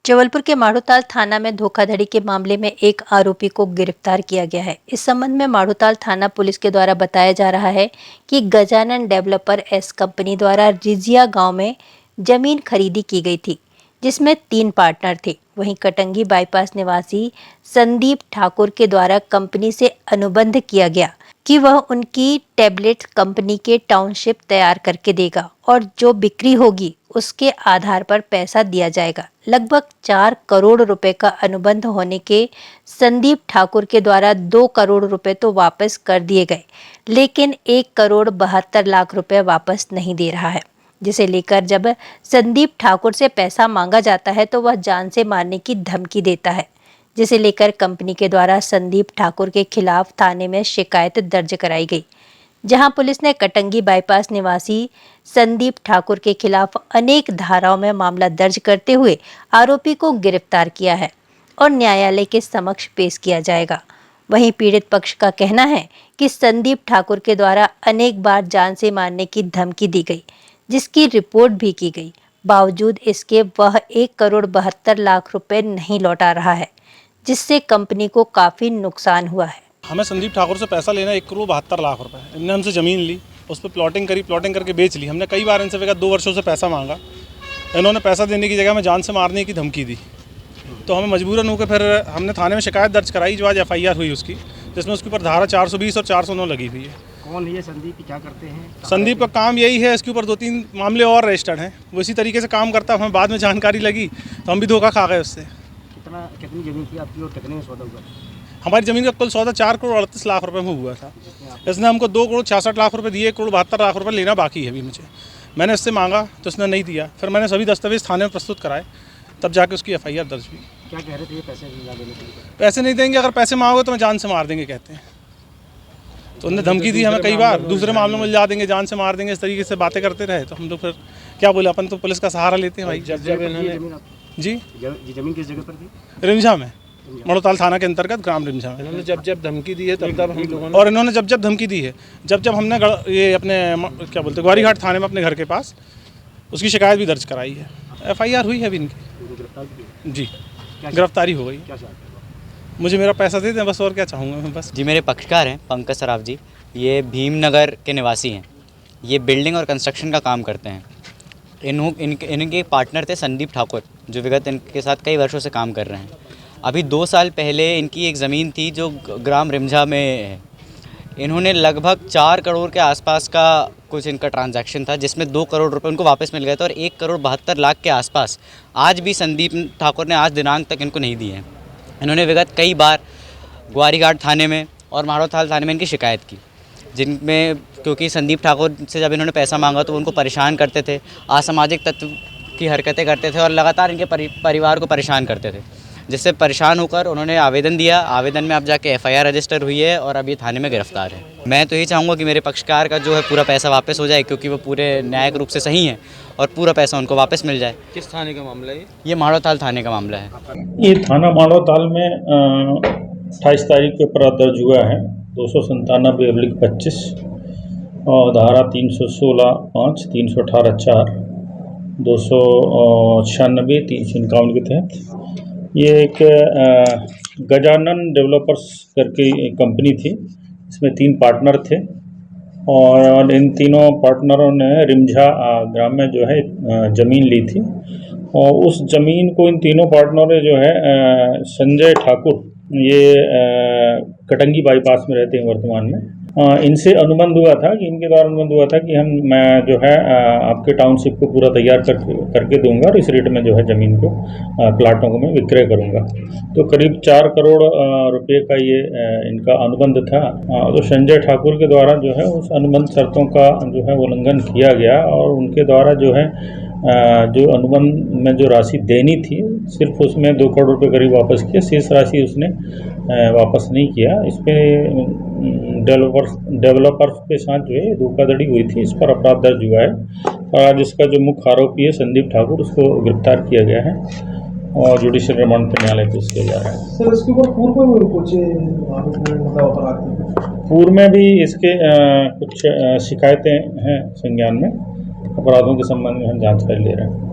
जबलपुर के माढ़ोताल थाना में धोखाधड़ी के मामले में एक आरोपी को गिरफ्तार किया गया है। इस संबंध में माढ़ोताल थाना पुलिस के द्वारा बताया जा रहा है कि गजानन डेवलपर एस कंपनी द्वारा रिजिया गांव में जमीन खरीदी की गई थी, जिसमें 3 पार्टनर थे। वहीं कटंगी बाईपास निवासी संदीप ठाकुर के द्वारा कंपनी से अनुबंध किया गया कि वह उनकी टैबलेट कंपनी के टाउनशिप तैयार करके देगा और जो बिक्री होगी उसके आधार पर पैसा दिया जाएगा। लगभग 4 करोड़ रुपए का अनुबंध होने के संदीप ठाकुर के द्वारा 2 करोड़ रुपए तो वापस कर दिए गए, लेकिन 1,72,00,000 रुपए वापस नहीं दे रहा है, जिसे लेकर जब संदीप ठाकुर से पैसा मांगा जाता है तो वह जान से मारने की धमकी देता है, जिसे लेकर कंपनी के द्वारा संदीप ठाकुर के खिलाफ थाने में शिकायत दर्ज कराई गई, जहां पुलिस ने कटंगी बाईपास निवासी संदीप ठाकुर के खिलाफ अनेक धाराओं में मामला दर्ज करते हुए आरोपी को गिरफ्तार किया है और न्यायालय के समक्ष पेश किया जाएगा। वहीं पीड़ित पक्ष का कहना है कि संदीप ठाकुर के द्वारा अनेक बार जान से मारने की धमकी दी गई, जिसकी रिपोर्ट भी की गई। बावजूद इसके वह 1,72,00,000 रुपए नहीं लौटा रहा है, जिससे कंपनी को काफी नुकसान हुआ है। हमें संदीप ठाकुर से पैसा लेना 1,72,00,000 रुपए। इनने हमसे ज़मीन ली, उस पर प्लॉटिंग करी, प्लॉटिंग करके बेच ली। हमने कई बार इनसे विगत 2 वर्षों से पैसा मांगा। इन्होंने पैसा देने की जगह में जान से मारने की धमकी दी, तो हमें मजबूरन होकर फिर हमने थाने में शिकायत दर्ज कराई, जो आज FIR हुई उसकी, जिसमें उसके ऊपर धारा 420 और 409 लगी हुई है। कौन है ये संदीप, क्या करते हैं? संदीप का काम यही है, इसके ऊपर 2-3 मामले और रजिस्टर्ड हैं। वो इसी तरीके से काम करता है। हमें बाद में जानकारी लगी तो हम भी धोखा खा गए उससे। कितनी ज़मीन थी आपकी और कितने में सौदा हुआ? हमारी ज़मीन का कुल सौदा 4,38,00,000 रुपए में हुआ था। इसने हमको 2,66,00,000 रुपए दिए, 1,72,00,000 रुपए लेना बाकी है अभी मुझे। मैंने इससे मांगा तो इसने नहीं दिया। फिर मैंने सभी दस्तावेज थाने में प्रस्तुत कराए, तब जाके उसकी FIR दर्ज हुई। क्या कह रहे थे ये पैसे नहीं देने के लिए? पैसे नहीं देंगे, अगर पैसे मांगोगे तो मैं जान से मार देंगे कहते हैं। तो उन्होंने धमकी दी हमें कई बार, दूसरे मामलों में जा देंगे, जान से मार देंगे, इस तरीके से बातें करते रहे। तो हम लोग फिर क्या बोले, अपन तो पुलिस का सहारा लेते हैं भाई। जब इन्होंने जी जमीन किस जगह पर थी? रिमझा में, माढ़ोताल थाना के अंतर्गत ग्राम रिमझा में। इन्होंने जब धमकी दी है तब हम लोगों ने, और इन्होंने जब धमकी दी है, जब हमने ये अपने क्या बोलते ग्वारीघाट थाने में अपने घर के पास उसकी शिकायत भी दर्ज कराई है। FIR हुई है अभी इनकी। जी, गिरफ्तारी हो गई। मुझे मेरा पैसा दे दें बस, और क्या चाहूँगा मैं बस। जी, मेरे पक्षकार हैं पंकज सराफ जी। ये भीमनगर के निवासी हैं। ये बिल्डिंग और कंस्ट्रक्शन का काम करते हैं। इनके पार्टनर थे संदीप ठाकुर, जो विगत इनके साथ कई वर्षों से काम कर रहे हैं। अभी 2 साल पहले इनकी एक ज़मीन थी जो ग्राम रिमझा में है। इन्होंने लगभग 4 करोड़ के आसपास का कुछ इनका ट्रांजैक्शन था, जिसमें 2 करोड़ रुपए उनको वापस मिल गए थे और 1,72,00,000 के आसपास आज भी संदीप ठाकुर ने आज दिनांक तक इनको नहीं दिए हैं। इन्होंने विगत कई बार ग्वारीघाट थाने में और माढ़ोताल थाने में इनकी शिकायत की, जिनमें क्योंकि संदीप ठाकुर से जब इन्होंने पैसा मांगा तो उनको परेशान करते थे, असामाजिक तत्व की हरकतें करते थे और लगातार इनके परिवार को परेशान करते थे, जिससे परेशान होकर उन्होंने आवेदन दिया। आवेदन में अब जाके FIR रजिस्टर हुई है और अब ये थाने में गिरफ्तार है। मैं तो यही चाहूँगा कि मेरे पक्षकार का जो है पूरा पैसा वापस हो जाए, क्योंकि वो पूरे न्यायिक रूप से सही हैं और पूरा पैसा उनको वापस मिल जाए। किस थाने का मामला है ये माढ़ोताल थाने का मामला है। ये थाना माढ़ोताल में 28 तारीख को अपराध दर्ज हुआ है, 297/25 और धारा 316(5), 318(4), 296, 351 के तहत ये एक गजानन डेवलपर्स करके एक कंपनी थी। इसमें 3 पार्टनर थे और इन तीनों पार्टनरों ने रिमझा ग्राम में जो है ज़मीन ली थी और उस ज़मीन को इन तीनों पार्टनरों ने जो है संजय ठाकुर, ये कटंगी बाईपास में रहते हैं वर्तमान में, इनसे अनुबंध हुआ था कि इनके द्वारा अनुबंध हुआ था कि मैं जो है आपके टाउनशिप को पूरा तैयार करके दूंगा और इस रेट में जो है ज़मीन को प्लाटों को मैं विक्रय करूंगा। तो करीब 4 करोड़ रुपए का ये इनका अनुबंध था। तो संजय ठाकुर के द्वारा जो है उस अनुबंध शर्तों का जो है उल्लंघन किया गया और उनके द्वारा जो है जो अनुबंध में जो राशि देनी थी सिर्फ उसमें 2 करोड़ रुपए करीब वापस किया, शेष राशि उसने वापस नहीं किया। इस पर डेवलपर्स के साथ जो है धोखाधड़ी हुई थी, इस पर अपराध दर्ज हुआ है और आज इसका जो मुख्य आरोपी है संदीप ठाकुर, उसको गिरफ्तार किया गया है और जुडिशियल रिमांड पर न्यायालय पेश किया जा रहा है। सर, इसके ऊपर पूर्व में भी इसके कुछ शिकायतें हैं संज्ञान में। अपराधों के संबंध में हम जांच कर ले रहे हैं।